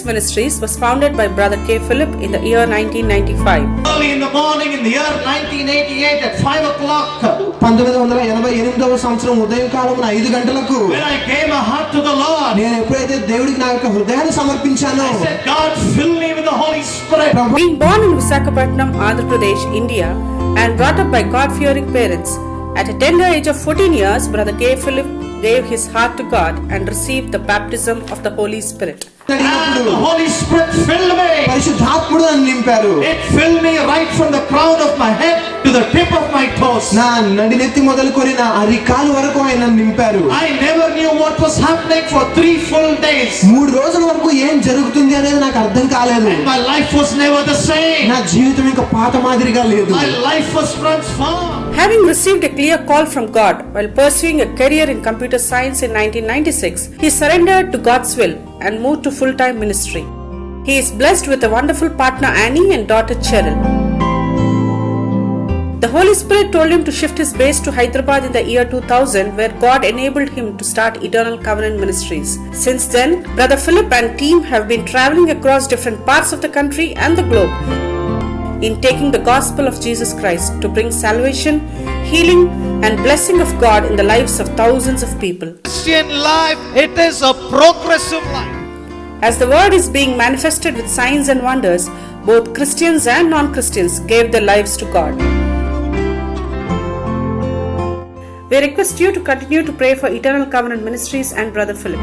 Ministries was founded by Brother K. Philip in the year 1995. Early in the morning in the year 1988 at 5 o'clock. 1988వ సంవత్సరం ఉదయం కాలమున 5 గంటలకు When I gave my heart to the Lord. నేను ఎప్పుడైతే దేవుడికి నా యొక్క హృదయాన్ని సమర్పించానో I said, God, fill me with the Holy Spirit. Being born in Visakhapatnam, Andhra Pradesh, India, and brought up by God-fearing parents, at a tender age of 14 years, Brother K. Philip gave his heart to God and received the baptism of the Holy Spirit. And the Holy Spirit filled me. పరిశుద్ధాత్ముడు నన్ను నింపారు. It filled me right from the crown of my head to the tip of my toes. నా నడినెత్తి మొదలుకొని నా అరికాలు వరకు ఆయన నింపారు. I never knew what was happening for 3 full days. 3 రోజుల వరకు ఏం జరుగుతుంది అనేది నాకు అర్థం కాలేదు. And my life was never the same. నా జీవితం ఇంకా పాత మాదిరిగా లేదు. My life was transformed. Having received a clear call from God while pursuing a career in computer science in 1996, he surrendered to God's will and moved to full-time ministry. He is blessed with a wonderful partner Annie and daughter Cheryl. The Holy Spirit told him to shift his base to Hyderabad in the year 2000, where God enabled him to start Eternal Covenant Ministries. Since then, Brother Philip and team have been traveling across different parts of the country and the globe in taking the gospel of Jesus Christ to bring salvation, healing, and blessing of God in the lives of thousands of people. Christian life, it is a progressive life. As the word is being manifested with signs and wonders, both Christians and non-Christians gave their lives to God. We request you to continue to pray for Eternal Covenant Ministries and Brother Philip.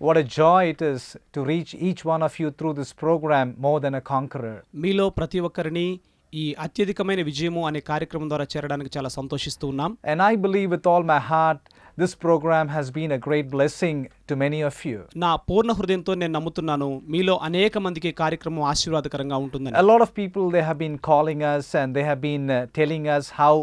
What a joy it is to reach each one of you through this program, More Than a Conqueror. మీలో ప్రతి ఒక్కరిని ఈ అత్యధికమైన విజయము అనే కార్యక్రమం ద్వారా చేరడానికి చాలా సంతోషిస్తూ ఉన్నాం. And I believe with all my heart this program has been a great blessing to many of you. నా పూర్ణ హృదయంతో నేను నమ్ముతున్నాను మీలో అనేక మందికి కార్యక్రమం ఆశీర్వాదకరంగా ఉంటుందని. A lot of people, they have been calling us and they have been telling us how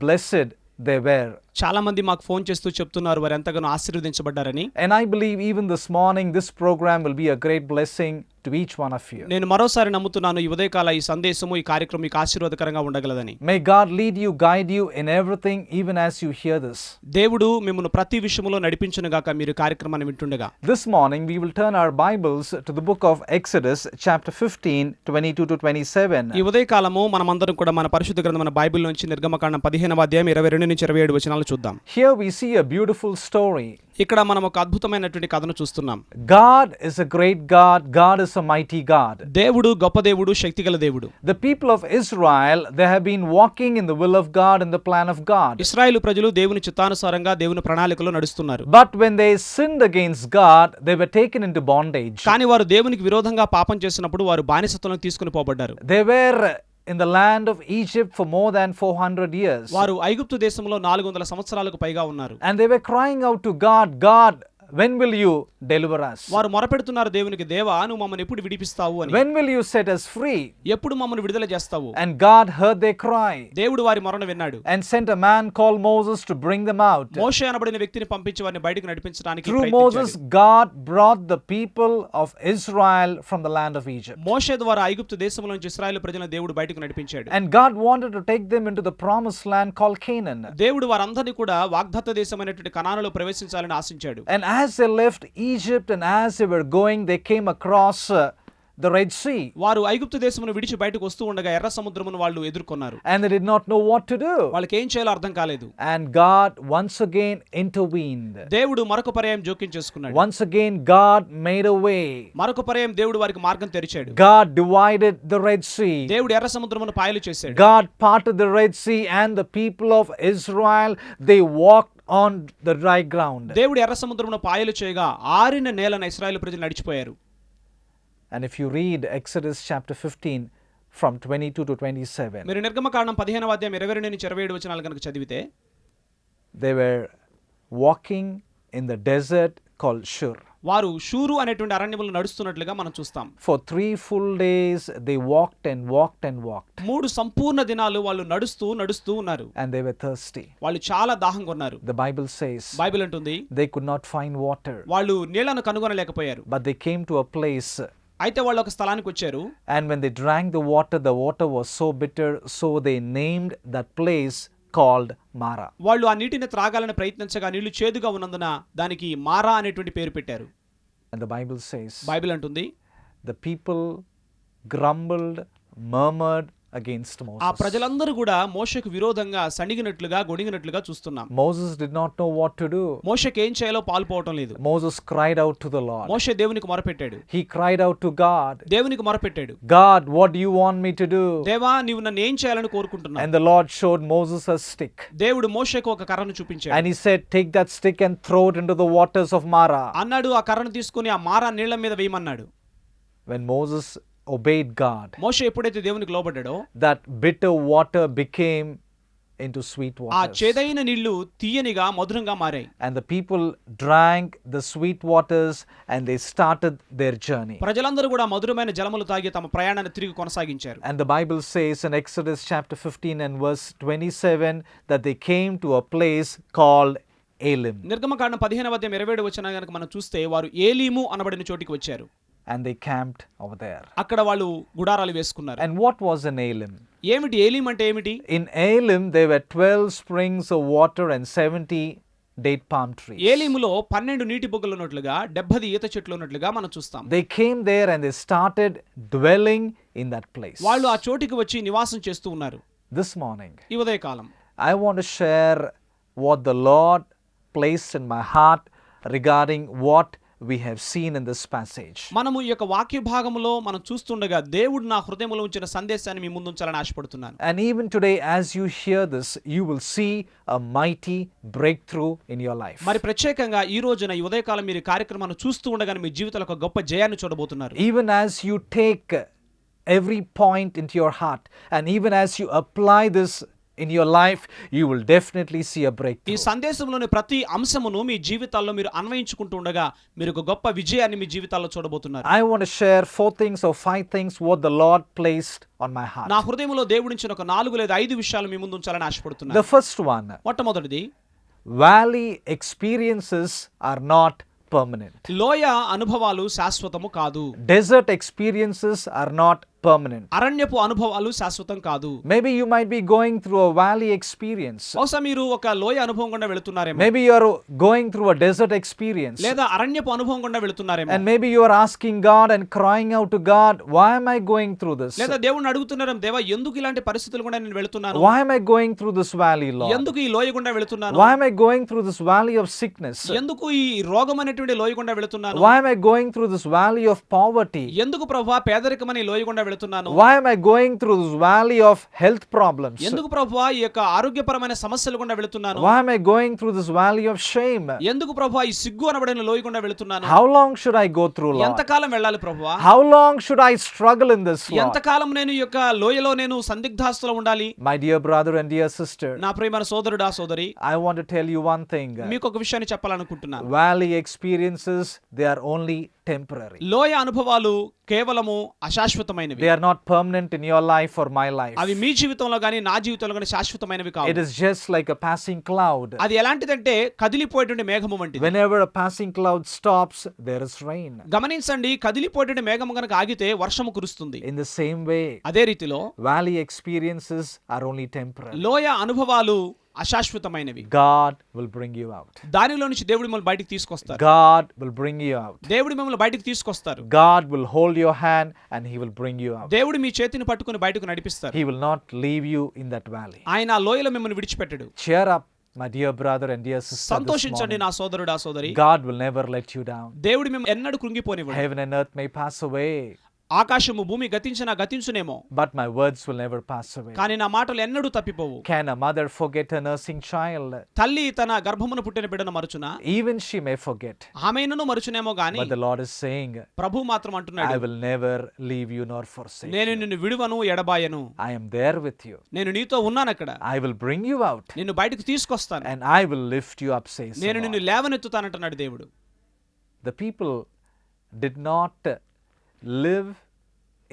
blessed they were. చాలా మంది మాకు ఫోన్ చేస్తూ చెప్తున్నారు వారు ఎంతగానో ఆశీర్వదించబడ్డారని. And I believe even this morning this program will be a great blessing to each one of you. నేను మరోసారి నమ్ముతున్నాను ఈ ఉదయకాల ఈ సందేశము ఈ కార్యక్రమం మీకు ఆశీర్వాదకరంగా ఉండగలదని. May God lead you, guide you in everything even as you hear this. దేవుడు మిమ్మల్ని ప్రతి విషయములో నడిపించును గాక మీరు కార్యక్రమాన్ని వింటుండగా. This morning we will turn our Bibles to the book of Exodus chapter 15 22 to 27. ఈ ఉదయకాలము మనమందరం కూడా మన పరిశుద్ధ గ్రంథమైన బైబిల్ నుంచి నిర్గమకాండం 15వ అధ్యాయం 22 నుంచి 27 వచనాలు చూద్దాం. Here we see a beautiful story. ఇక్కడ మనం ఒక అద్భుతమైనటువంటి కథను చూస్తున్నాం. God is a great God. God is a mighty God. దేవుడు గొప్ప దేవుడు, శక్తిగల దేవుడు. The people of Israel, they have been walking in the will of God and the plan of God. ఇశ్రాయేలు ప్రజలు దేవుని చిత్తానుసారంగా దేవుని ప్రణాళికలో నడుస్తున్నారు. But when they sinned against God, they were taken into bondage. కానీ వారు దేవునికి విరోధంగా పాపం చేసినప్పుడు వారు బానిసత్వంలోకి తీసుకొని పోబడ్డారు. They were in the land of Egypt for more than 400 years. వారు ఐగుప్తు దేశంలో 400 సంవత్సరాలకు పైగా ఉన్నారు. And they were crying out to God, God, when will you deliver us? వారు మొరపెడుతున్నారు దేవునికి, దేవా నువ్వు మమ్మల్ని ఎప్పుడు విడిపిస్తావు అని. When will you set us free? ఎప్పుడు మమ్మల్ని విడుదల చేస్తావు? And God heard their cry దేవుడు వారి మొరను విన్నాడు. and sent a man called Moses to bring them out. మోషే అనబడిన వ్యక్తిని పంపించి వారిని బయటకు నడిపించడానికి Through ప్రయత్నించాడు. Moses, God brought the people of Israel from the land of Egypt. మోషే ద్వారా ఐగుప్తు దేశంలో నుంచి ఇశ్రాయేలు ప్రజలను దేవుడు బయటకు నడిపించాడు. And God wanted to take them into the promised land called Canaan. దేవుడు వారందరినీ కూడా వాగ్దత్త దేశమైనటువంటి కనానులో ప్రవేశించాలని ఆశించాడు. And as they left Egypt and as they were going, they came across the Red Sea. వారు ఐగుప్తు దేశమును విడిచి బయటకు వస్తూ ఉండగా ఎర్ర సముద్రమును వాళ్ళు ఎదుర్కొన్నారు. And they did not know what to do. వాళ్ళకి ఏం చేయాలో అర్థం కాలేదు. And God once again intervened. దేవుడు మరొక పర్యాయం జోక్యం చేసుకున్నాడు. Once again God made a way. మరొక పర్యాయం దేవుడు వారికి మార్గం తెరిచాడు. God divided the Red Sea. దేవుడు ఎర్ర సముద్రమును పాయలు చేశాడు. God parted the Red Sea and the people of Israel, they walked on the dry ground. దేవుడు ఎర్ర సముద్రమును పాయలు చేయగా ఆరిన నేలన ఇశ్రాయేలు ప్రజలు నడిచిపోయారు. And if you read Exodus chapter 15 from 22 to 27, మీరు నిర్గమకాండం 15వ అధ్యాయం 22 నుంచి 27 వచనాలు గనుక చదివితే, they were walking in the desert called Shur. వారు షూరు అనేటువంటి అరణ్యములో నడుస్తున్నట్లుగా మనం చూస్తాం. For 3 full days they walked and walked and walked. 3 సంపూర్ణ దినాలు వాళ్ళు నడుస్తూ ఉన్నారు. And they were thirsty. వాళ్ళు చాలా దాహంగా ఉన్నారు. The Bible says బైబిల్ అంటుంది they could not find water. వాళ్ళు నీళ్లను కనుగొనలేకపోయారు. But they came to a place. అయితే వాళ్ళు ఒక స్థలానికి వచ్చారు. And when they drank the water was so bitter, so they named that place called Mara. వాళ్ళు ఆ నీటిని త్రాగాలని ప్రయత్నించగా నీళ్లు చేదుగా ఉన్నందున దానికి మారా అనేటువంటి పేరు పెట్టారు. And the Bible says, Bible అంటుంది the people grumbled, murmured against ఆ Moses. ప్రజలందరూ కూడా మోషేకు విరోధంగా సణిగినట్లుగా గొణిగినట్లుగా చూస్తున్నాం. Moses did not know what to do. మోషేకి ఏం చేయాలో పాలుపోవటం లేదు. Moses cried out to the Lord. మోషే దేవునికి మొరపెట్టాడు. He cried out to God. దేవునికి మొరపెట్టాడు. God, what do you want me to do? దేవా నీవు నన్ను ఏం చేయాలని కోరుకుంటున్నావు? And the Lord showed Moses a stick. దేవుడు మోషేకు ఒక కర్రను చూపించాడు. And he said, take that stick and throw it into the waters of Mara. అన్నాడు ఆ కర్రను తీసుకొని ఆ మారా నీళ్ల మీద వేయమన్నాడు. When Moses obeyed God, మోషే ఎప్పుడైతే దేవునికి లోబడ్డాడో that bitter water became into sweet ఆ waters. చేదైన నీళ్లు తీయనిగా మధురంగా మారాయి. And the people drank the sweet waters and they started their journey. ప్రజలందరూ కూడా మధురమైన జలములు తాగి తమ ప్రయాణాన్ని తిరిగి కొనసాగించారు. And the Bible says in Exodus chapter 15 and verse 27 that they came to a place called Elim. నిర్గమకాండం 15:27 గనుక మనం చూస్తే వారు ఏలీము అనబడిన చోటికి వచ్చారు. And they camped over there. అక్కడ వాళ్ళు గుడారాలు వేసుకున్నారు. And what was in Elim? ఏమిటి ఏలీం అంటే ఏమిటి? In Elim there were 12 springs of water and 70 date palm trees. ఏలీములో 12 నీటి బుగ్గలు ఉన్నట్లుగా 70 ఈత చెట్లు ఉన్నట్లుగా మనం చూస్తాం. They came there and they started dwelling in that place. వాళ్ళు ఆ చోటికి వచ్చి నివాసం చేస్తూ ఉన్నారు. This morning ఈ ఉదయకాలం I want to share what the Lord placed in my heart regarding what we have seen in this passage. మనము ఈ యొక్క వాక్య భాగములో మనం చూస్తుండగా దేవుడు నా హృదయంలో ఉంచిన సందేశాన్ని మీ ముందు ఉంచాలని ఆశపడుతున్నాను. And even today as you hear this you will see a mighty breakthrough in your life. మరి ప్రత్యేకంగా ఈ రోజున ఈ ఉదయకాలం మీరు కార్యక్రమాన్ని చూస్తూ ఉండగానే మీ జీవితంలో ఒక గొప్ప జయాన్ని చూడబోతున్నారు. Even as you take every point into your heart and even as you apply this in your life you will definitely see a ఈ breakthrough. సందేశంలోని ప్రతి అంశమును మీ జీవితాల్లో మీరు అన్వయించుకుంటూ ఉండగా మీరు ఒక గొప్ప విజయాన్ని మీ జీవితాల్లో చూడబోతున్నారు. I want to share 4 things or 5 things what the Lord placed on my heart. నా హృదయంలో దేవుడిచ్చిన ఒక 4 లేదా 5 విషయాలు మీ ముందు ఉంచాలని ఆశపడుతున్నాను. The first one, మొట్టమొదటిది valley experiences are not permanent. లోయ అనుభవాలు శాశ్వతము కాదు. Desert experiences are not permanent. అరణ్యపు అనుభవాలు శాశ్వతం కాదు. Maybe you might be going through a valley experience. బహుశా మీరు ఒక లోయ అనుభవం గుండా వెళుతున్నారేమో. Maybe you are going through a desert experience. లేదా అరణ్యపు అనుభవం గుండా వెళుతున్నారేమో. And maybe you are asking God and crying out to God, why am I going through this? లేదా దేవుణ్ణి అడుగుతున్నారేమో, దేవా ఎందుకు ఇలాంటి పరిస్థితులు గుండా నేను వెళుతున్నాను? Why am I going through this valley, Lord? ఎందుకు ఈ లోయ గుండా వెళుతున్నాను? Why am I going through this valley of sickness? ఎందుకు ఈ రోగం అనేటువంటి లోయ గుండా వెళుతున్నాను? Why am I going through this valley of poverty? ఎందుకు ప్రభువా పేదరికమనే లోయ గుండా వెళుతున్నాను? Why am I going through this valley of health problems? ఎందుకు ప్రభువా ఈ యొక్క ఆరోగ్యపరమైన సమస్యల గుండా వెళుతున్నాను? Why am I going through this valley of shame? ఎందుకు ప్రభువా ఈ సిగ్గు అనబడిన లోయ గుండా వెళుతున్నాను? How long should I go through, Lord? ఎంతకాలం వెళ్ళాలి ప్రభువా? How long should I struggle in this, Lord? ఎంతకాలం నేను ఈ యొక్క లోయలో నేను సందిగ్ధాస్తులో ఉండాలి? My dear brother and dear sister, నా ప్రియమైన సోదరుడా సోదరి, I want to tell you one thing. మీకు ఒక విషయాన్ని చెప్పాలనుకుంటున్నాను. Valley experiences, they are only temporary. లోయ అనుభవాలు కేవలము అశాశ్వతమైనవి. They are not permanent in your life or my life. అవి మీ జీవితంలో గానీ నా జీవితంలో గానీ శాశ్వతమైనవి It కావు. is just like a passing cloud. అది ఎలాంటిదంటే కదిలిపోయేటువంటి మేఘము వంటిది. Whenever a passing cloud stops, there is rain. గమనించండి, కదిలిపోయేటువంటి మేఘము గనుక ఆగితే వర్షము కురుస్తుంది. In the same way, అదే రీతిలో valley experiences are only temporary. లోయ అనుభవాలు అశాశ్వతమైనవి. God will bring you out. దానిలో నుంచి దేవుడు మిమ్మల్ని బయటికి తీసుకొస్తారు. God will bring you out. దేవుడు మిమ్మల్ని బయటికి తీసుకొస్తారు. God will hold your hand and he will bring you out. దేవుడు మీ చేతిని పట్టుకొని బయటకు నడిపిస్తారు. He will not leave you in that valley. ఆయన ఆ లోయలో మిమ్మల్ని విడిచిపెట్టడు. Cheer up, my dear brother and dear sister. This సంతోషించండి morning. నా సోదరుడా సోదరి. God will never let you down. దేవుడు మిమ్మల్ని ఎన్నడూ కృంగిపోనివ్వడు. Heaven and earth may pass away, ఆకాశము భూమి గతించునేమో, but my words will never pass away. కానీ నా మాటలు ఎన్నడూ తప్పిపోవు. Can a mother forget a nursing child? తల్లి తన గర్భమున పుట్టిన బిడ్డను మరుచునా? Even she may forget. ఆమెను మరుచునేమో గాని But the Lord is saying, ప్రభు మాత్రం I అంటున్నాడు, will never leave you nor forsake నేను you. నిన్ను విడువను ఎడబాయను. I am there with you. నేను నీతో ఉన్నాను అక్కడ. I will bring you out నిన్ను బయటకు తీసుకొస్తాను. and I will lift you up, says the నేను Lord. నిన్ను లేవనెత్తుతానంటున్నాడు దేవుడు. The people did not live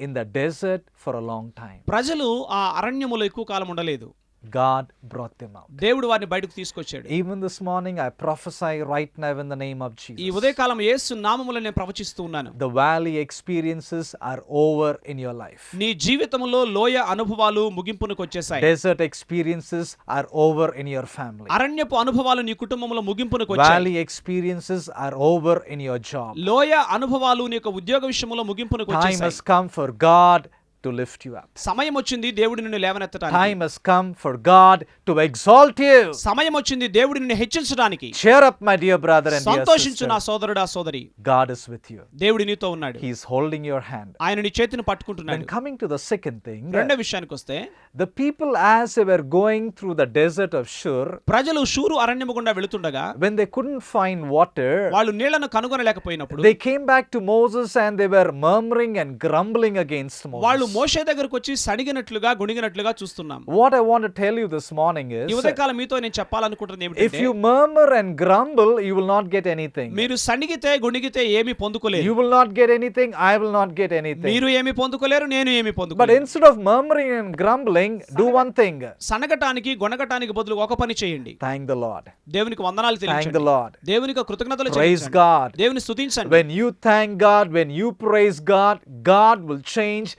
in the desert for a long time. ప్రజలు ఆ అరణ్యములో ఎక్కువ కాలం ఉండలేదు. God brought them out. దేవుడు వారిని బయటకు తీసుకొచ్చాడు. Even this morning I prophesy right now in the name of ఈ Jesus. ఉదయకాలం యేసు నామములో నేను ప్రవచిస్తూ ఉన్నాను. The valley experiences are over in your life. నీ జీవితంలో లోయ అనుభవాలు ముగింపునకు వచ్చేసాయి. Desert experiences are over in your family. అరణ్యపు అనుభవాలు నీ కుటుంబంలో ముగింపునకు వచ్చాయి. Valley experiences are over in your job. లోయ అనుభవాలు నీ యొక్క ఉద్యోగ విషయంలో ముగింపునకు Time వచ్చేసాయి. has come for God to lift you up. సమయం వచ్చింది దేవుడు నిన్ను లేవనెత్తడానికి. Time has come for God to exalt you. సమయం వచ్చింది దేవుడు నిన్ను హెచ్చించడానికి. Cheer up, my dear brother and dear సంతోషించు నా sister. సోదరుడా సోదరి. God is with you. దేవుడు నీతో ఉన్నాడు. He is holding your hand. ఆయన నీ చేతిని Then పట్టుకుంటున్నాడు. coming to the second thing, రెండో విషయానికి వస్తే the people as they were going through the desert of Shur, ప్రజలు షూరు అరణ్యము గుండా వెళుతుండగా when they couldn't find water, వాళ్ళు నీళ్లను కనుగొనలేకపోయినప్పుడు they came back to Moses and they were murmuring and grumbling against వాళ్ళు Moses. మోషే దగ్గరకు వచ్చి సణిగినట్లుగా గుణిగినట్లుగా చూస్తున్నాం. What I want to tell you this morning ఈ is, ఉదయకాలం మీతో నేను చెప్పాలనుకుంటున్నది if ఏమిటంటే you murmur and grumble, you will not get anything. మీరు సణిగితే గుణిగితే ఏమీ పొందుకోలేరు. You will not get anything, I will not get anything. మీరు ఏమీ పొందుకోలేరు, నేను ఏమీ But పొందుకోలేను. instead of murmuring and grumbling, do one thing. సనగటానికి గొనగటానికి బదులు ఒక పని చేయండి. Thank the Lord. దేవునికి వందనాలు Thank the తెలియజేయండి. Lord. దేవునికి కృతజ్ఞతలు Praise చెల్లించండి. God. దేవుని స్తుతించండి. When you thank God, when you praise God, God will change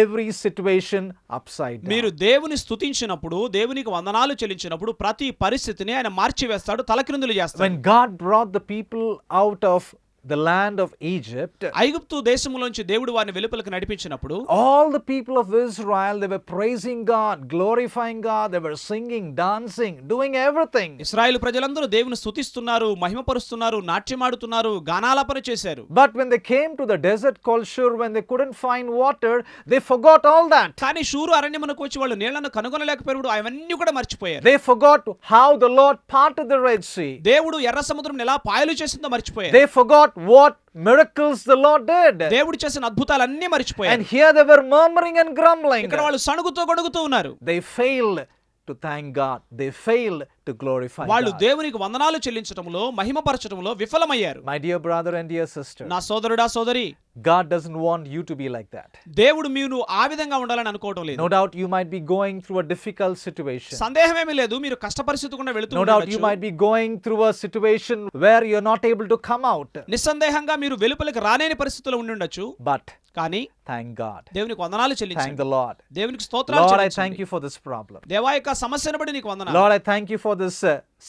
every situation upside down. మీరు దేవుని స్తుతించినప్పుడు, దేవునికి వందనాలు చెల్లించినప్పుడు ప్రతి పరిస్థితిని ఆయన మార్చివేస్తాడు, తలక్రిందులు చేస్తాడు. When God brought the people out of the land of Egypt, ఐగుప్తు దేశములోంచి దేవుడు వారిని వెలుపలకు నడిపించినప్పుడు all the people of Israel, they were praising God, glorifying God, they were singing, dancing, doing everything. ఇశ్రాయేలు ప్రజలందరూ దేవుని స్తుతిస్తున్నారు, మహిమపరుస్తున్నారు, నాట్యమాడుతున్నారు, గానాలాపన చేశారు. But when they came to the desert called Shur, when they couldn't find water, they forgot all that. కానీ షూరు అరణ్యమునకు వచ్చి వాళ్ళు నీళ్లను కనుగొనలేకపోయినప్పుడు అవన్నీ కూడా మర్చిపోయారు. They forgot how the Lord parted the Red Sea. దేవుడు ఎర్ర సముద్రం ఎలా పాయలు చేసిందో మర్చిపోయారు. They forgot what miracles the Lord did. దేవుడు చేసిన అద్భుతాలన్నీ And మర్చిపోయారు. here they were murmuring and grumbling. ఇక్కడ వాళ్ళు సణుగుతూ గొణుగుతూ ఉన్నారు. They failed to thank God. They failed to glorify వాళ్ళు God. దేవునికి వందనాలు చెల్లించడంలో, మహిమపరచడంలో విఫలమయ్యారు. My dear brother and dear sister, నా సోదరుడా సోదరి, God doesn't want you to be like that. దేవుడు మీరు ఆ విధంగా ఉండాలని అనుకోవడం లేదు. No doubt you might be going through a difficult situation. సందేహమేమీ లేదు, మీరు కష్ట పరిస్థితి గుండా వెళుతూ No doubt you ఉండొచ్చు. might be going through a situation where you're not able to come out. నిస్సందేహంగా మీరు వెలుపలికి రాలేని పరిస్థితిలో ఉండి ఉండొచ్చు. But కానీ thank God. దేవునికి వందనాలు Thank చెల్లించండి. the Lord. దేవునికి స్తోత్రాలు Lord, I చెల్లించండి. thank you for this problem. దేవా యొక్క సమస్యను బట్టి నీకు వందనాలు. Lord, I thank you for this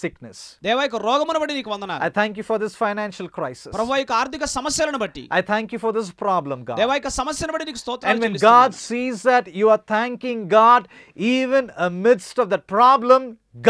sickness. దేవా యొక్క రోగమును బట్టి నీకు వందనాలు. I thank you for this financial crisis. ప్రభువా యొక్క ఆర్థిక సమస్యలను బట్టి, I thank you for this problem, God. దేవా యొక్క సమస్యను బట్టి నీకు స్తోత్రాలు And when చెల్లిస్తున్నాను. God sees that you are thanking God even amidst of that problem,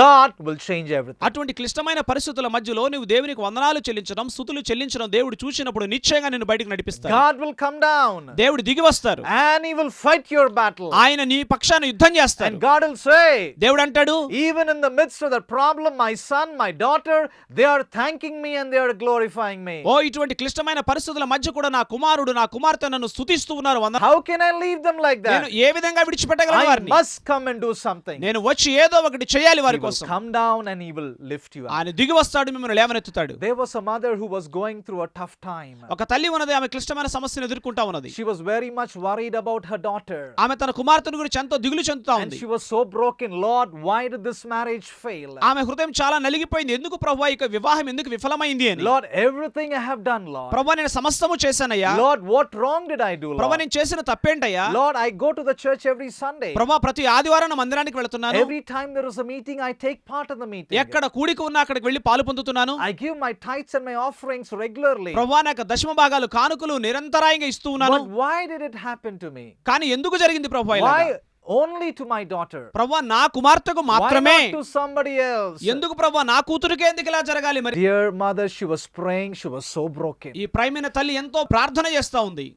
God will change everything. అటువంటి క్లిష్టమైన పరిస్థితుల మధ్యలో నువ్వు దేవునికి వందనాలు చెల్లించడం, స్తుతులు చెల్లించడం దేవుడు చూసినప్పుడు నిశ్చయంగా నిన్ను బయటికి నడిపిస్తాడు. God will come down దేవుడు దిగి వస్తారు. and He will fight your battle. ఆయన నీ పక్షాన యుద్ధం చేస్తారు. And God will say, దేవుడు అంటాడు, even in the midst of that problem, my son, my daughter, they are thanking me and they are glorifying me. ఓ ఇటువంటి క్లిష్టమైన పరిస్థితుల మధ్య కూడా నా కుమారుడు, నా కుమార్తె నన్ను స్తుతిస్తూ ఉన్నారు. How can I leave them like నేను that? ఏ విధంగా విడిచిపెట్టగలను I వారిని? must come and do something. నేను వచ్చి ఏదో ఒకటి చేయాలి He వారి will కోసం. come down and He will lift you up. ఆయన దిగి వస్తాడు, మిమ్మల్ని లేవనెత్తుతాడు. There was a mother who was going through a tough time. ఒక తల్లి ఉన్నది, ఆమె క్లిష్టమైన సమస్యను ఎదుర్కొంటా ఉన్నది. She was very much worried about her daughter. ఆమె తన కుమార్తెను గురించి ఎంతో దిగులు చెందుతా And ఉంది. she was so broken. Lord, why did this marriage fail? ఆమె హృదయం చాలా నలిగిపోయింది. ఎందుకు ప్రభువా ఇక వివాహం ఎందుకు విఫలమైంది అని. Lord, everything I have done, Lord. ప్రభువా నేను సమస్తము చేశానయ్యా. Lord, what wrong did I do, ప్రభువా Lord? నేను చేసిన తప్పేంటయ్యా. Lord, I go to the church every Sunday. ప్రభువా ప్రతి ఆదివారం నా మందిరానికి వెళ్తున్నాను. Every time there is a meeting, I take part in the meeting. ఎక్కడ కూడిక ఉన్నా అక్కడికి వెళ్లి పాలు పొందుతున్నాను. I give my tithes and my offerings regularly. ప్రభువా నాకు దశమ భాగాలు, కానుకలు నిరంతరాయంగా ఇస్తూ ఉన్నాను. But why did it happen to me? కానీ ఎందుకు జరిగింది ప్రభువా ఇలాగా? Why only to my daughter? ప్రభువా నా కుమార్తెకు Why మాత్రమే, not to somebody else? ఎందుకు ప్రభువా నా కూతురికే ఎందుకు ఇలా జరగాలి మరి? Dear mother, she was praying. She was so broken. ఈ ప్రియమైన తల్లి ఎంతో ప్రార్థన చేస్తా ఉంది.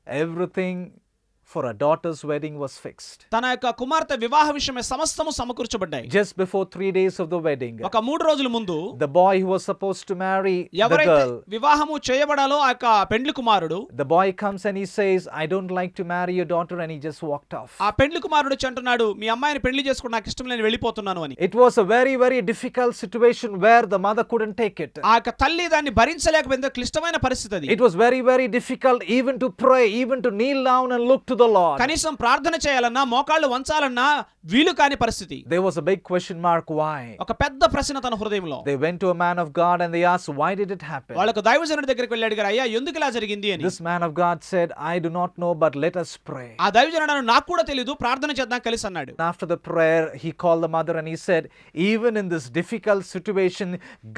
Everything for her daughter's wedding was fixed. తన యొక్క కుమార్తె వివాహ విషయమే సమస్తము సమకూర్చబడ్డాయి. Just before 3 days of the wedding, ఒక 3 రోజుల ముందు the boy who was supposed to marry the ఎవరైతే girl, వివాహము చేయబడాలో ఆ యొక్క పెండ్లి కుమారుడు, the boy comes and he says, I don't like to marry your daughter, and he just walked off. ఆ పెండ్లి కుమారుడు అంటున్నాడు, మీ అమ్మాయిని పెళ్లి చేసుకోవడం నాకు ఇష్టం, నేను వెళ్ళిపోతున్నాను అని. It was a very, very difficult situation where the mother couldn't take it. ఆ యొక్క తల్లి దాన్ని భరించలేకపోయింది. క్లిష్టమైన పరిస్థితి అది. It was very, very difficult even to pray, even to kneel down and look to the Lord. కనీసం ప్రార్థన చేయాలన్నా మోకాళ్ళు వంచాలన్నా వీలు కాని పరిస్థితి. There was a big question mark. Why? ఒక పెద్ద ప్రశ్న తన హృదయంలో. They went to a man of God and they asked, why did it happen? వాళ్ళకు దైవజనుడి దగ్గరికి వెళ్ళి అడిగారు, అయ్యా ఎందుకు ఇలా జరిగింది అని. This man of God said, I do not know, but let us pray. ఆ దైవజనుడు నాకు కూడా తెలియదు, ప్రార్థన చేద్దాం కలిసి అన్నాడు. After the prayer, he called the mother and he said, even in this difficult situation,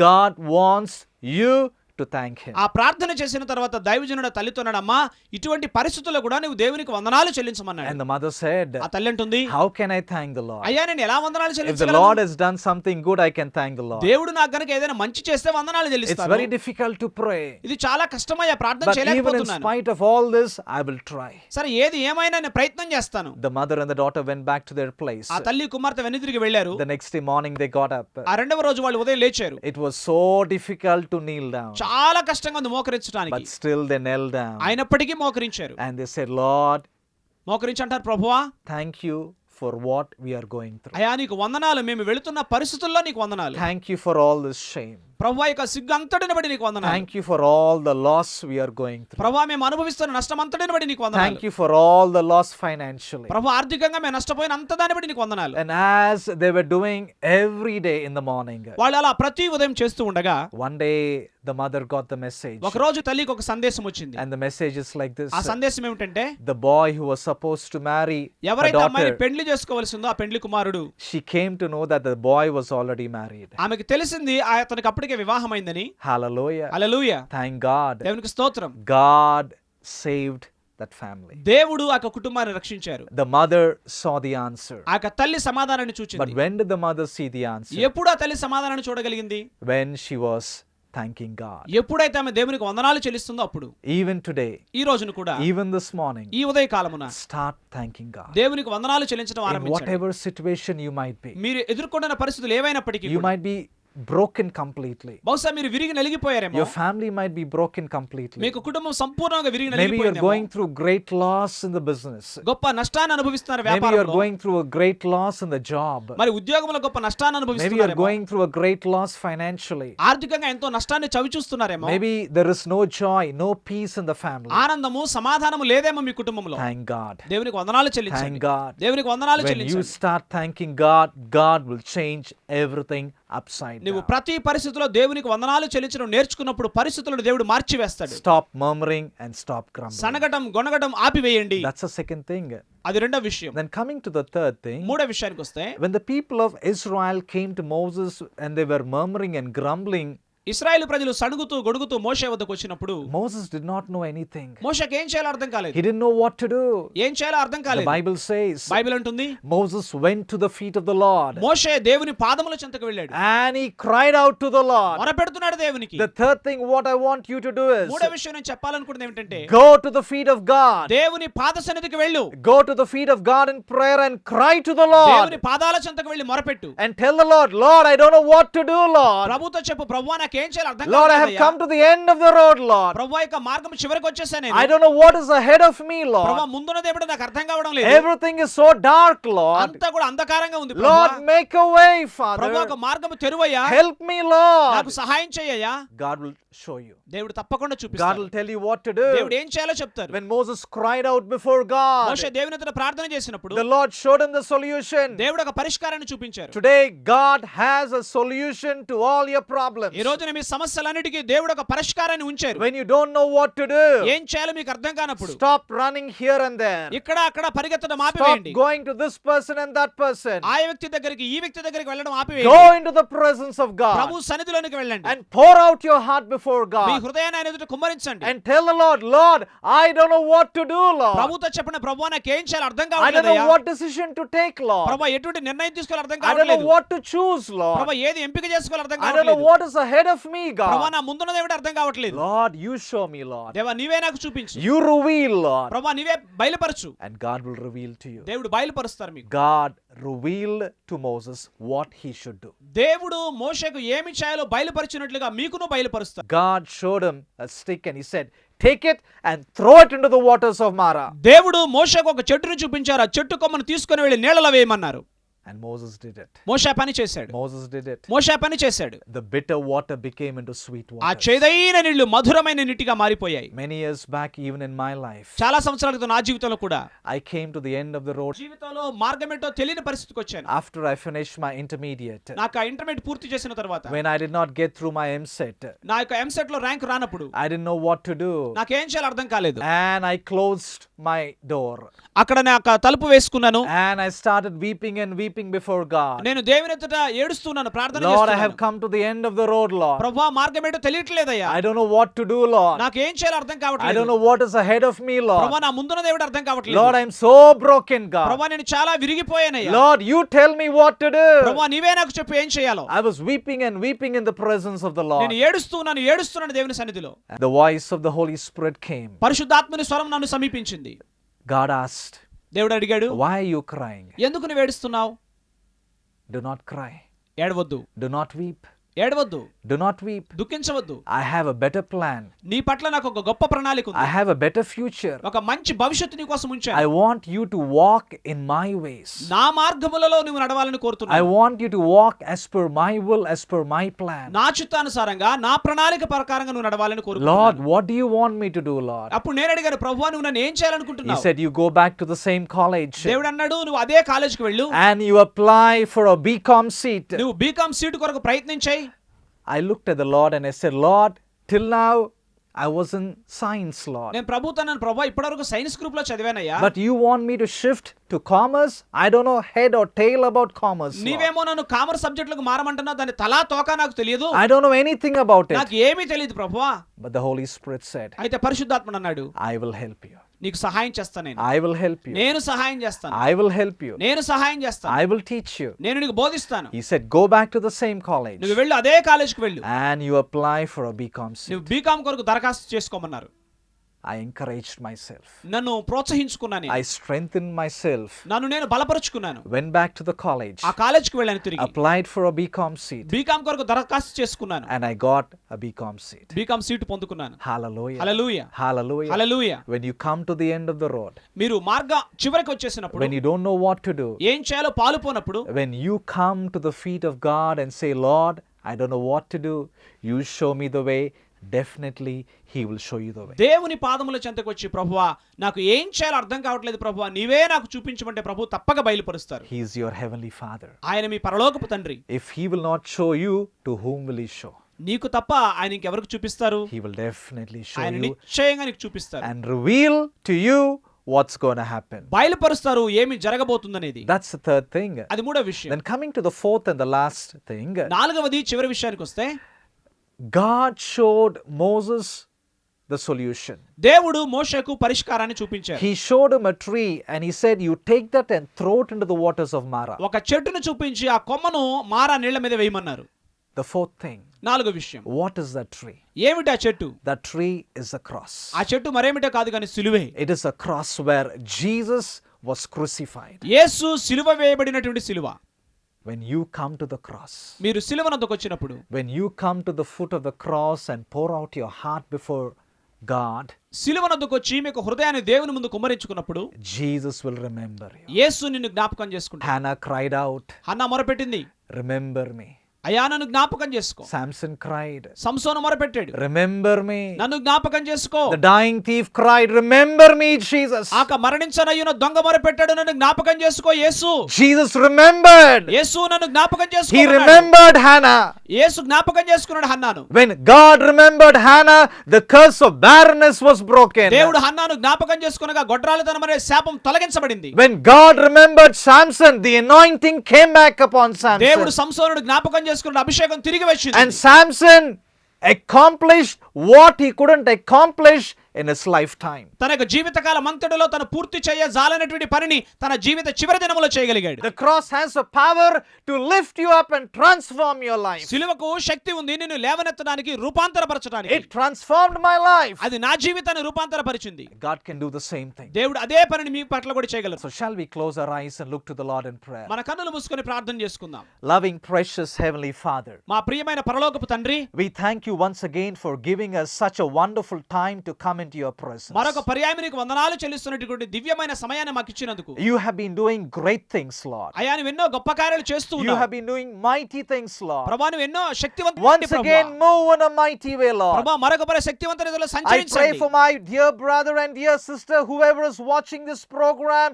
God wants you to thank him. ఆ ప్రార్థన చేసిన తర్వాత దైవజనుడు తల్లితో అన్నాడు, అమ్మా ఇటువంటి పరిస్థితుల్లో కూడా నువ్వు దేవునికి వందనాలు చెల్లించమన్నాడు. And the mother said, ఆ తల్లి అంటుంది, how can I thank the Lord? అయ్యా నేను ఎలా వందనాలు If the చెల్లించగలను? Lord has done something good, I can thank the Lord. దేవుడు నాకు గనుక ఏదైనా మంచి చేస్తే వందనాలు It's చెల్లిస్తాను. very difficult to pray. ఇది చాలా కష్టమయ్యా, ప్రార్థన But even in చేయలేకపోతున్నాను. spite of all this, I will try. సరే ఏది ఏమైనా నేను ప్రయత్నం చేస్తాను. The mother and the daughter went back to their place. ఆ తల్లి కుమార్తె వెనుతిరిగి వెళ్ళారు. The next day morning, they got up. ఆ రెండవ రోజు వాళ్ళు ఉదయం లేచారు. It was so difficult to kneel down. చాలా కష్టంగా ఉంది మోకరించడానికి. But still they knelt down. అయినప్పటికీ మోకరించారు. And they said, Lord, మోకరించి అంటారు, ప్రభువా thank you for what we are going through. అయ్యా నీకు వందనాలు, మేము వెళుతున్న పరిస్థితుల్లో నీకు వందనాలు. Thank you for all this shame. ప్రభువా యొక్క సిగ్గు అంతటిని బట్టి నీకు వందనాలు. Thank you for all the loss we are going through. ప్రభువా మేము అనుభవిస్తున్న నష్టం అంతటిని బట్టి నీకు వందనాలు. Thank you for all the loss financially. ప్రభువా ఆర్థికంగా మేము నష్టపోయిన అంత దాన్ని బట్టి నీకు వందనాలు. And as they were doing every day in the morning, వాళ్ళు అలా ప్రతి ఉదయం చేస్తూ ఉండగా one day the mother got the message. ఒక రోజు తల్లికి ఒక సందేశం వచ్చింది. And the message is like this. ఆ సందేశం ఏమిటంటే, The boy who was supposed to marry her ఎవరైతే అమ్మాయిని daughter, పెండ్లి చేసుకోవాల్సి ఉందో ఆ పెండ్లి కుమారుడు, she came to know that the boy was already married. ఆమెకి తెలిసింది అతనికి అప్పటికే వివాహమైందని. Hallelujah. హల్లెలూయా, Thank God. దేవునికి స్తోత్రం. God saved that family. దేవుడు ఆ కుటుంబాన్ని రక్షించారు. The mother saw the answer. ఆ తల్లి సమాధానాన్ని But చూచింది. when did the mother see the answer? ఎప్పుడు ఆ తల్లి సమాధానాన్ని చూడగలిగింది? When she was thanking God. ఎప్పుడైతే ఆమె దేవునికి వందనాలు చెల్లిస్తుందో అప్పుడు. Even today, ఈ రోజును కూడా, even this morning, ఈ ఉదయ కాలమున start thanking God. దేవునికి వందనాలు చెల్లించడం In ఆరంభించండి. whatever situation you might be, మీరు ఎదుర్కొంటున్న పరిస్థితులు ఏవైనప్పటికీ you కూడా, might be broken completely. బహుశా మీరు విరిగి నలిగిపోయారేమో. Your family might be broken completely. మీకు కుటుంబం సంపూర్ణంగా విరిగి Maybe you're నలిగిపోయిందేమో. going through great loss in the business. గొప్ప నష్టాన్ని అనుభవిస్తున్నారు Maybe you're వ్యాపారంలో. going through a great loss in the job. మరి ఉద్యోగంలో గొప్ప నష్టాన్ని Maybe you're అనుభవిస్తున్నారేమో. going through a great loss financially. ఆర్థికంగా ఎంతో నష్టాన్ని చవిచూస్తున్నారేమో. Maybe there is no joy, no peace in the family. ఆనందము సమాధానము లేదేమో మీ కుటుంబంలో. Thank God. దేవునికి వందనాలు Thank చెల్లించండి. God. దేవునికి వందనాలు When you చెల్లించండి. start thanking God, God will change everything upside నువ్వు down. ప్రతి పరిస్థితిలో దేవునికి వందనాలు చెల్లించడం నేర్చుకున్నప్పుడు పరిస్థితులను దేవుడు మార్చివేస్తాడు. Stop murmuring and stop grumbling. సనగటం గొనగటం ఆపివేయండి. That's the second thing. అది రెండో విషయం. Then coming to the third thing, మూడో విషయానికి వస్తే, when the people of Israel came to Moses and they were murmuring and grumbling, ఇశ్రాయేలు ప్రజలు సణుగుతూ గొడుగుతూ మోషే వద్దకు వచ్చినప్పుడు Moses did not know anything. మోషేకి ఏం చేయాలో అర్థం కాలేదు. He didn't know what to do. ఏం చేయాలో అర్థం The కాలేదు. Bible says బైబిల్ అంటుంది, Moses went to the feet of the Lord మోషే దేవుని పాదముల చెంతకు వెళ్ళాడు. and he cried out to the Lord. మొరపెడుతున్నాడు దేవునికి. The third thing what I want you to do is మూడో విషయం నేను చెప్పాలనుకున్నది ఏమిటంటే, go to the feet of God. దేవుని పాద సన్నిధికి వెళ్ళు. Go to the feet of God in prayer and cry to the దేవుని Lord పాదాల చెంతకు వెళ్ళి మొరపెట్టు. and tell the Lord, Lord, I don't know what to do, Lord. ప్రభుతో చెప్పు, ప్రభువా నాకేం చేయాలో అర్థం Lord, I have come to the end of the road, Lord. ప్రభువా యొక్క మార్గం చివరికి వచ్చేసాను నేను. I don't know what is ahead of me, ప్రభువా Lord. ముందున్నది ఏమిటో నాకు అర్థం కావడం లేదు. Everything is so dark, Lord. అంతా కూడా అంధకారంగా ఉంది. Lord, make a way, ప్రభువా ఒక Father. మార్గం తెరువయ్యా. Help me, Lord. నాకు సహాయం చేయయ్యా. God will show you. దేవుడు తప్పకుండా God చూపిస్తాడు. will tell you what to do. దేవుడు ఏం చేయాలో చెప్తారు. When Moses cried out before God, మోషే దేవుని ఎదుట ప్రార్థన చేసినప్పుడు the Lord showed him the solution. దేవుడు ఒక పరిష్కారాన్ని చూపించారు. Today, God has a solution to all your problems. ఈ రోజున మీ సమస్యలన్నిటికీ దేవుడు ఒక పరిష్కారాన్ని ఉంచారు. When you don't know what to do, ఏం చేయాలో మీకు అర్థం కానప్పుడు stop running here and there. ఇక్కడ అక్కడ పరిగెత్తడం Stop ఆపివేయండి. going to this person and that person. ఆ వ్యక్తి దగ్గరికి ఈ వ్యక్తి దగ్గరికి వెళ్ళడం ఆపివేయండి. Go into the presence of God ప్రభు సన్నిధిలోనికి వెళ్ళండి. and pour out your heart before me God హృదయాన్ని ఆయన ఎదుట కుమ్మరించండి. and tell the Lord, Lord, I don't know what to do, Lord. ప్రభుతో చెప్పిన ప్రభువా నాకేం చేయాలో అర్థం I don't know కావట్లేదయ్యా. what decision to take, Lord. ప్రభువా ఎటువంటి నిర్ణయం తీసుకోవాలో అర్థం I don't know కావట్లేదు. what to choose, Lord. ప్రభువా ఏది ఎంపిక చేసుకోవాలో అర్థం I don't know కావట్లేదు. what is ahead of me, ప్రభువా God. నా ముందున్నది ఏమిటో అర్థం కావట్లేదు. Lord, you show me, Lord. దేవా నీవే నాకు చూపించు. You reveal, Lord. ప్రభువా నీవే బయలుపరచు. And God will reveal to you. దేవుడు బయలుపరుస్తారు మీకు. God revealed to Moses what he should do. దేవుడు మోషేకు ఏమి చేయాలో బయలుపరిచినట్లుగా మీకును బయలుపరుస్తారు. God showed him a stick and he said, take it and throw it into the waters of Mara. దేవుడు మోషేకు ఒక చెట్టును చూపించారు. ఆ చెట్టు కొమ్మను తీసుకొని వెళ్ళి నీళ్ళలో వేయమన్నారు. And Moses did it. మోషే ఆ పని చేశాడు. Moses did it. మోషే ఆ పని చేశాడు. The bitter water became into sweet ఆ water. చేదైన నీళ్లు మధురమైన నీటిగా మారిపోయాయి. Many years back, even in my life, చాలా సంవత్సరాల క్రితం నా జీవితంలో కూడా I came to the end of the road జీవితంలో మార్గం ఏంటో తెలియని పరిస్థితికి వచ్చాను. after I finished my intermediate. నాకు ఆ ఇంటర్మీడియట్ పూర్తి చేసిన తర్వాత When I did not get through my MSET, నా యొక్క ఎంసెట్ లో ర్యాంక్ రానప్పుడు I didn't know what to do. నాకేం చేయాలో అర్థం కాలేదు. And I closed my door. అక్కడ నాకు తలుపు వేసుకున్నాను. And I started weeping and weeping before God. నేను దేవుని ఎదుట ఏడుస్తున్నాను, ప్రార్థన Lord, I have చేస్తున్నాను. come to the end of the road, Lord. ప్రభువా మార్గం ఏంటో తెలియట్లేదయ్యా. I don't know what to do, Lord. నాకేం చేయాలో అర్థం I కావట్లేదు. don't know what is ahead of me, Lord. ప్రభువా నా ముందున్నది ఏమిటో అర్థం కావట్లేదు. Lord, I'm so broken, God. ప్రభువా నేను చాలా విరిగిపోయానయ్యా. Lord, you tell me what to do. ప్రభువా నీవే నాకు చెప్పు ఏం చేయాలో. I was weeping and weeping in the presence of the Lord. నేను ఏడుస్తున్నాను దేవుని సన్నిధిలో. The voice of the Holy Spirit came. పరిశుద్ధాత్మని స్వరం నన్ను సమీపించింది. God asked, దేవుడు అడిగాడు, why are you crying? ఎందుకు నువ్వు ఏడుస్తున్నావు? Do not cry. ఏడవద్దు, Do not weep. ఏడవద్దు, Do not weep. దుఃఖించవద్దు. I have a better plan. నీ పట్ల నాకు ఒక గొప్ప ప్రణాళిక I ఉంది. have a better future. ఒక మంచి భవిష్యత్తు నీ కోసం ఉంచాను. I want you to walk in my ways. నా మార్గములలో నువ్వు నడవాలని I కోరుతున్నాను. want you to walk as per my will, as per my plan. నా చిత్తానుసారంగా నా ప్రణాళిక ప్రకారంగా నువ్వు నడవాలని Lord, కోరుతున్నాను. what do you want me to do, Lord? అప్పుడు నేను అడిగాను, ప్రభువా నువ్వు నన్ను ఏం He చేయాలనుకుంటున్నావు? said, you go back to the same college దేవుడు అన్నాడు, నువ్వు అదే కాలేజీకి వెళ్ళు, and you apply for a BCom seat. నువ్వు బీకామ్ సీటు కొరకు ప్రయత్నించాయి. I looked at the Lord and I said, Lord, till now I was in science, Lord. నేను ప్రభుతో అన్నాను, ప్రభువా ఇప్పటివరకు సైన్స్ గ్రూప్ లో చదివానయ్యా. But you want me to shift to commerce? I don't know head or tail about commerce, Lord. నీవేమో నన్ను commerce సబ్జెక్టులకు మారమంటున్నావు, దాని తలా తోక నాకు తెలియదు, I don't know anything about it. నాకు ఏమీ తెలియదు ప్రభువా. But the Holy Spirit said, అయితే పరిశుద్ధాత్ముడు అన్నాడు, I will help you. నీకు సహాయం చేస్తాను, I will help you. నేను సహాయం చేస్తాను, I will help you. నేను సహాయం చేస్తాను, I will teach you. నేను నీకు బోధిస్తాను. He said, go back to the same college నువ్వు వెళ్ళు, అదే కాలేజీకి వెళ్ళు, and you apply for a BCom seat. నువ్వు బీకామ్ కొరకు దరఖాస్తు చేసుకోమన్నారు. I encouraged myself. నన్ను ప్రోత్సహించుకున్నాను, I strengthened myself. నన్ను నేను బలపరుచుకున్నాను. Went back to the college. ఆ కాలేజీకి వెళ్ళాను, తిరిగి Applied for a BCom seat. BCom కొరకు దరఖాస్తు చేసుకున్నాను. And I got a BCom seat. BCom seat పొందుకున్నాను. Hallelujah. Hallelujah, Hallelujah. Hallelujah. When you come to the end of the road, మీరు మార్గ చివరికి వచ్చేసినప్పుడు, when you don't know what to do, ఏం చేయాలో పాలుపోనప్పుడు, when you come to the feet of God and say, Lord, I don't know what to do, you show me the way, definitely He will show you the way. దేవుని పాదముల చెంతకు వచ్చి, ప్రభువా నాకు ఏం చేయాలో అర్థం కావట్లేదు ప్రభువా, నీవే నాకు చూపించమంటే ప్రభు తప్పక బయలుపరుస్తారు. He is your heavenly Father. ఆయన మీ పరలోకపు తండ్రి. If He will not show you, to whom will He show? నీకు తప్ప ఆయన ఇంకెవరికి చూపిస్తారు? He will definitely show ఆయన you నిశ్చయంగా నీకు చూపిస్తారు, and reveal to you what's going to happen. బయలుపరుస్తారు ఏమి జరగబోతుందనేది. That's the third thing. అది మూడో విషయం. Then coming to the fourth and the last thing, నాలుగవది చివరి విషయానికి వస్తే, God showed Moses the solution. దేవుడు మోషేకు పరిష్కారాన్ని చూపించారు. He showed him a tree and he said, you take that and throw it into the waters of Mara. ఒక చెట్టును చూపించి ఆ కొమ్మను మారా నీళ్ల మీద వేయమన్నారు. The fourth thing, నాలుగో విషయం, what is that tree? ఏమిటి ఆ చెట్టు? That tree is a cross. ఆ చెట్టు మరేమిటో కాదు కానీ సిలువే. It is a cross where Jesus was crucified. యేసు సిలువ వేయబడినటువంటి సిలువ. When you come to the cross, మీరు సిలువనందుకు వచ్చినప్పుడు, when you come to the foot of the cross and pour out your heart before God, సిలువనందుకు వచ్చి మీకు హృదయాన్ని దేవుని ముందు కుమ్మరించుకున్నప్పుడు, Jesus will remember you. యేసు నిన్ను జ్ఞాపకం చేసుకుంటాడు. Hannah cried out, హన్నా మొరపెట్టింది, remember me. అయ్యా నన్ను జ్ఞాపకం చేసుకో. Samson cried, సంసోను మొరపెట్టాడు, remember me. నన్ను జ్ఞాపకం చేసుకో. The dying thief cried, remember me, Jesus. ఆక మరణించనయ్యున్న దొంగ మొరపెట్టాడు, నన్ను జ్ఞాపకం చేసుకో యేసు. Jesus remembered. యేసు నన్ను జ్ఞాపకం He చేసుకో. remembered Hannah. యేసు జ్ఞాపకం చేసుకున్నాడు హన్నాను. When God remembered Hannah, the curse of barrenness was broken. దేవుడు హన్నాను జ్ఞాపకం చేసుకునగా గొడ్రాలితనం అనే శాపం తొలగించబడింది. When God remembered Samson, the anointing came back upon Samson. దేవుడు సంసోనుడు జ్ఞాపకం చేసుకున్న అభిషేకం తిరిగి వచ్చింది. And Samson accomplished what he couldn't accomplish in his lifetime. తన యొక్క జీవితకాలం అంతటిలో తన పూర్తి చేయజాలనటువంటి పనిని తన జీవిత చివరి దినములో చేయగలిగాడు. The cross has the power to lift you up and transform your life. సిలువకు శక్తి ఉంది నిన్ను లేవనెత్తడానికి, రూపాంతరపరచడానికి. It transformed my life. అది నా జీవితాన్ని రూపాంతరపరిచింది. God can do the same thing. దేవుడు అదే పనిని మీ పట్ల కూడా చేయగలరు. So shall we close our eyes and look to the Lord in prayer? మన కన్నులు మూసుకొని ప్రార్థన చేసుకుందాం. Loving precious heavenly Father, మా ప్రియమైన పరలోకపు తండ్రి, we thank you once again for giving us such a wonderful time to come into your presence. మరొక పర్యాయం నీకు వందనాలు చెల్లిస్తున్నటువంటి దివ్యమైన సమయాన్ని మాకు ఇచ్చినందుకు. You have been doing great things, Lord. అయ్యా నువ్వు ఎన్నో గొప్ప కార్యాలు చేస్తూ You ఉన్నావు. have been doing mighty things, Lord. ప్రభువా నువ్వు ఎన్నో శక్తివంతమైన Once again, move in a mighty way, Lord. ప్రభువా మరొక పరి శక్తివంతమైన రీతిలో I pray సంచరించండి. for my dear brother and dear sister, whoever is watching this program,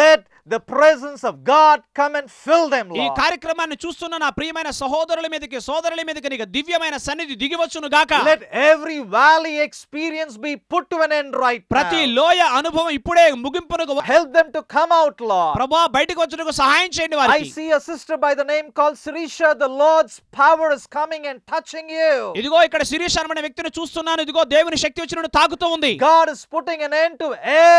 let the presence of God come and fill them, ఈ Lord. కార్యక్రమాన్ని చూస్తున్న నా ప్రియమైన సహోదరుల మీదకి సోదరుల మీదకి నీకు దివ్యమైన సన్నిధి దిగివచ్చును గాక. Let every valley experience be put to an end right ప్రతి now. లోయ అనుభవం ఇప్పుడే ముగింపునకు Help them to come out, Lord. ప్రభువా బయటకు వచ్చుటకు సహాయం చేయండి I వారికి. see a sister by the name called Sirisha. The Lord's power is coming and touching you. ఇదిగో ఇక్కడ శిరీష్ అనే వ్యక్తిని చూస్తున్నాను. ఇదిగో దేవుని శక్తి వచ్చినట్టు తాకుతూ ఉంది. God is putting an end to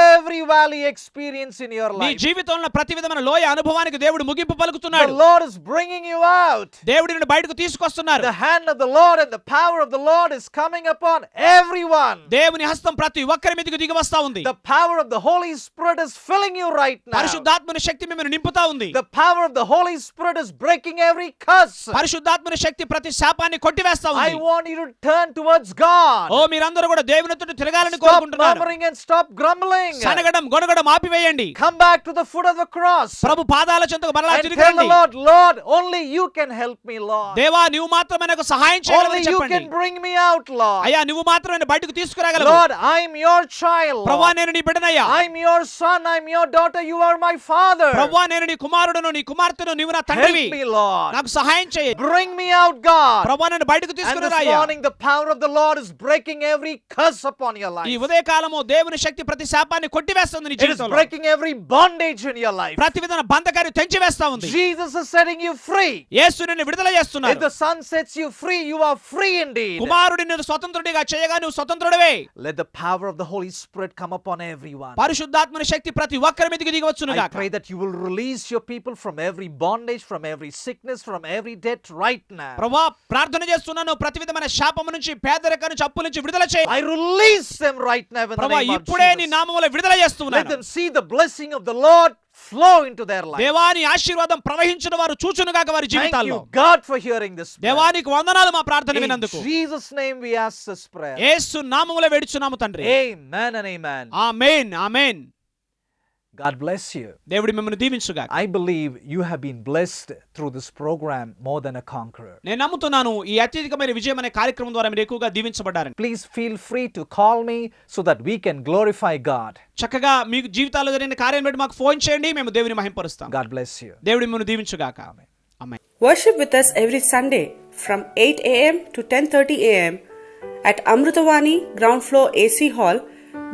every valley experience in your నీ life. జీవితంలో ప్రతి విధమైన లోయ అనుభవానికి దేవుడు ముగింపు The పలుకుతున్నాడు. Lord is bringing you out. దేవుడు నిన్ను బయటకు తీసుకొస్తున్నారు. The hand of the Lord and the power of the Lord is coming upon everyone. దేవుని హస్తం ప్రతి ఒక్కరి మీదకి దిగి వస్తా ఉంది. The power of the Holy Spirit is filling you right now. పరిశుద్ధాత్మని శక్తి మిమ్మల్ని నింపుతా ఉంది. The power of the Holy Spirit is breaking every curse. పరిశుద్ధాత్మని శక్తి ప్రతి శాపాన్ని కొట్టివేస్తా I ఉంది. want you to turn towards God. ఓ మీరందరూ కూడా దేవుని తోటి తిరగాలని Stop కోరుకుంటున్నాను. murmuring and stop grumbling. సనగడం గొనగడం ఆపివేయండి. Come back to the foot of the cross ప్రభు పాదాల చెంతకు మరలా and తిరిగి tell the రండి. Lord, Lord, only you can help me, Lord. దేవా నువ్వు మాత్రమే నాకు సహాయం Only చేయగలవని you చెప్పండి. can bring me out, Lord. అయ్యా నువ్వు మాత్రమే నన్ను బయటకు తీసుకురాగలవు. Lord, I'm your child. ప్రభువా Lord. నేను నీ బిడ్డనయ్యా. I'm your son, I'm your daughter, you are my father. ప్రభువా నేను నీ కుమారుడును నీ కుమార్తెను నీవు నా Help తండ్రివి. me, Lord. నాకు సహాయం చేయి. Bring me out, God. ప్రభువా నన్ను బయటకు And తీసుకుని this రాయ్యా. morning, the power of the Lord is breaking every curse upon your ఈ life. ఉదయ కాలము దేవుని శక్తి ప్రతి శాపాన్ని కొట్టివేస్తుంది నీ It is జీవితంలో. breaking every bondage in your life. ప్రతి విధమైన బంధకాన్ని తెంచివేస్తా ఉంది. Jesus is setting you free. యేసు నిన్ను విడుదల If చేస్తున్నారు. the Son sets you free, you are free indeed. కుమారుడి నిన్ను స్వతంత్రుడిగా చేయగా నువ్వు స్వతంత్రుడివే. Let the power of the Holy Spirit come upon everyone. పరిశుద్ధాత్మని శక్తి ప్రతి ఒక్కరి మీదకి దిగి వచ్చును I గాక. pray that you will release your people from every bondage, from every sickness, from every debt right now. ప్రభువా ప్రార్థన చేస్తున్నాను ప్రతి విధమైన శాపము నుంచి పేదరికం నుంచి అప్పుల నుంచి విడుదల చేయి. I release them right now in the ప్రభువా name of ఇప్పుడే నీ Jesus. నామములో విడుదల Let చేస్తున్నాను. them see the blessing of the Lord flow into their life. దేవాని ఆశీర్వాదం ప్రవహించిన వారు చూచును గాక వారి Thank జీవితాల్లో. you, God, for hearing this prayer. దేవానికి వందనాలు మా ప్రార్థన In వినందుకు. Jesus' name we ask this prayer. యేసు నామములో వేడుచున్నాము తండ్రి. Amen and amen. Amen amen. God bless you. దేవుడి మిమ్మల్ని దీవించుగాక. I believe you have been blessed through this program more than a conqueror. నేను నమ్ముతున్నాను ఈ అత్యధికమైన విజయం అనే కార్యక్రమం ద్వారా మీరు ఎక్కువగా దీవించబడ్డారని. Please feel free to call me so that we can glorify God. చక్కగా మీకు జీవితాల్లో జరిగిన కార్యం బట్టి మాకు ఫోన్ చేయండి, మేము దేవుని మహింపరుస్తాం. God bless you. దేవుడి మిమ్మల్ని దీవించుగాక. ఆమేన్. Worship with us every Sunday from 8 a.m. to 10:30 a.m. at Amrutavani ground floor AC Hall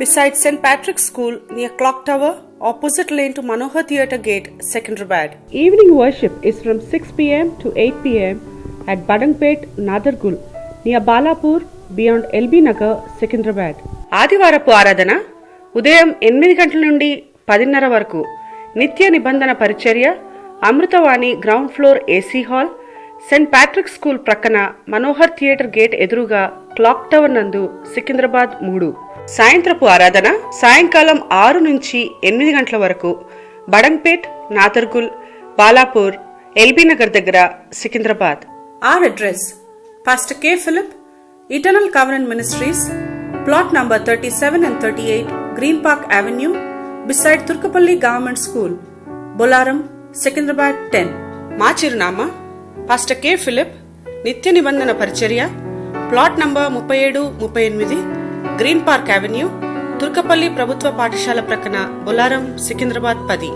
beside St. Patrick's School near Clock Tower, opposite lane to Manohar Theatre Gate, Secunderabad. Evening worship is from 6 p.m. to 8 p.m. at Badangpet, Nadargul near Balapur beyond LB Nagar, Secunderabad. ఆదివారపు ఆరాధన ఉదయం 8 గంటల నుండి 10:30 వరకు. నిత్య నిబంధన పరిచర్య Amruthavani ground floor AC hall, Saint Patrick school ప్రక్కన Manohar theatre gate ఎదురుగా క్లాక్ టవర్ నందు సికింద్రాబాద్ 3. సాయంత్రపు ఆరాధన సాయంకాలం 6 నుంచి 8 గంటల వరకు. బడంగ్పేట్, నాదర్గుల్, బాలాపూర్, ఎల్బీ నగర్ దగ్గర, Secunderabad. Our address: Pastor K. Philip, Eternal Covenant Ministries, plot number 37 and 38, Green Park Avenue, beside Turkapalli Government School, Bolaram, Secunderabad 10. మా చిరునామా పాస్టర్ కె ఫిలిప్, నిత్య నిబంధన పరిచర్య, plot number 37-38, green park avenue, Turkapalli ప్రభుత్వ పాఠశాల ప్రక్కన, బొలారం, సికింద్రాబాద్ 10.